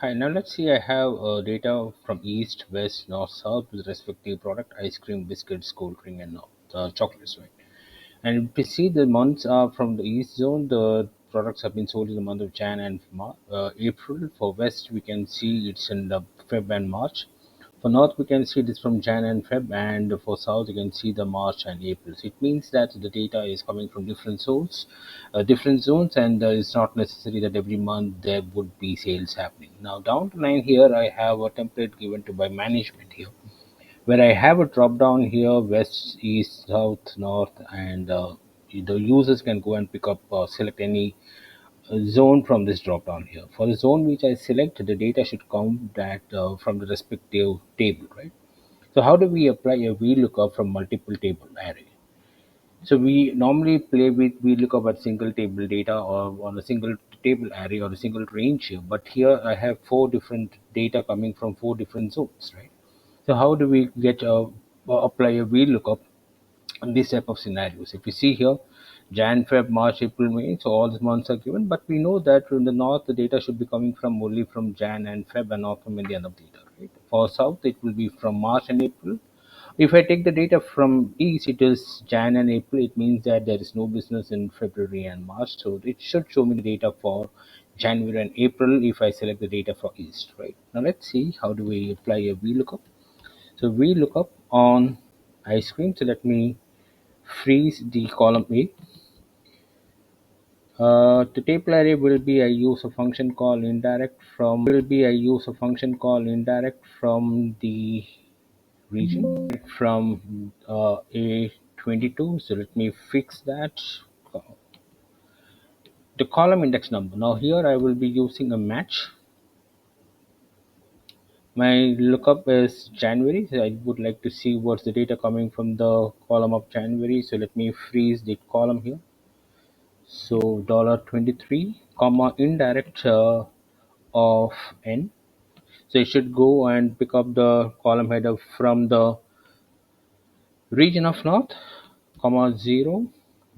Hi, now let's see. I have data from east, west, north, south with respective product: ice cream, biscuits, cold drink, and chocolates. Right. And if we see the months are from the east zone, the products have been sold in the month of Jan and April. For west, we can see it's in the Feb and March. For north, we can see this from Jan and Feb, and for south, you can see the March and April. So it means that the data is coming from different zones, and it's not necessary that every month there would be sales happening. Now, down the line here, I have a template given to by management here, where I have a drop down here: west, east, south, north, and the users can go and pick up, select any zone from this drop down here. For the zone which I select, the data should come that from the respective table, right? So how do we apply a VLookup from multiple table array? So we normally play with VLookup at single table data or on a single table array or a single range here. But here I have four different data coming from four different zones, right? So how do we get apply a VLookup in this type of scenarios? If you see here, Jan, Feb, March, April, May, so all the months are given, but we know that in the north the data should be coming from only from Jan and Feb and not from any other data, right? For south it will be from March and April. If I take the data from east, it is Jan and April. It means that there is no business in February and March, so it should show me the data for January and April if I select the data for east, right? Now let's see how do we apply a VLookup. So VLookup on ice cream. So let me freeze the column A. The table array will be I use a function called indirect from the region from A22. So let me fix that. The column index number. Now here I will be using a match. My lookup is January. So I would like to see what's the data coming from the column of January. So let me freeze the column here. So $23 comma indirect of n. So it should go and pick up the column header from the region of north, comma 0,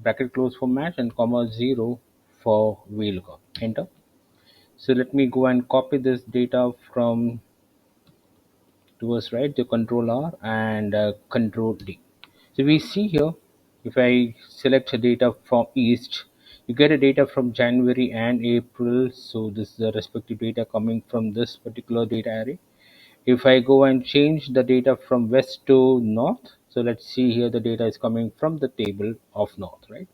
bracket close for match, and comma 0 for VLOOKUP. Enter. So let me go and copy this data from towards right to control R and control D. So we see here, if I select the data from east, you get a data from January and April. So this is the respective data coming from this particular data array. If I go and change the data from west to north, so let's see here the data is coming from the table of north, right?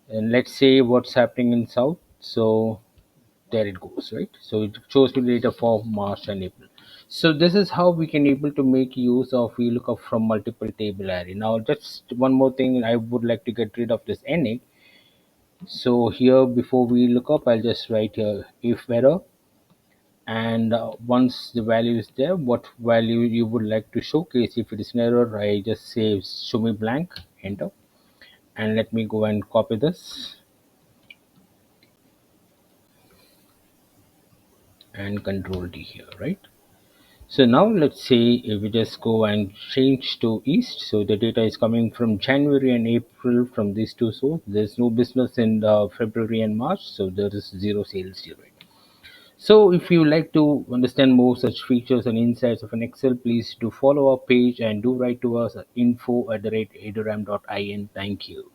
And let's say what's happening in south. So there it goes, right? So it shows me data for March and April. So this is how we can able to make use of VLOOKUP from multiple table array. Now just one more thing, I would like to get rid of this NA. So here before VLOOKUP, I'll just write here if error, and once the value is there, what value you would like to showcase. If it is an error, I just say show me blank, enter, and let me go and copy this and control D here, right? So now let's say if we just go and change to east, so the data is coming from January and April from these two sources. There's no business in February and March, so there is zero sales here, right? So if you like to understand more such features and insights of an Excel, please do follow our page and do write to us at info@eduram.in. Thank you.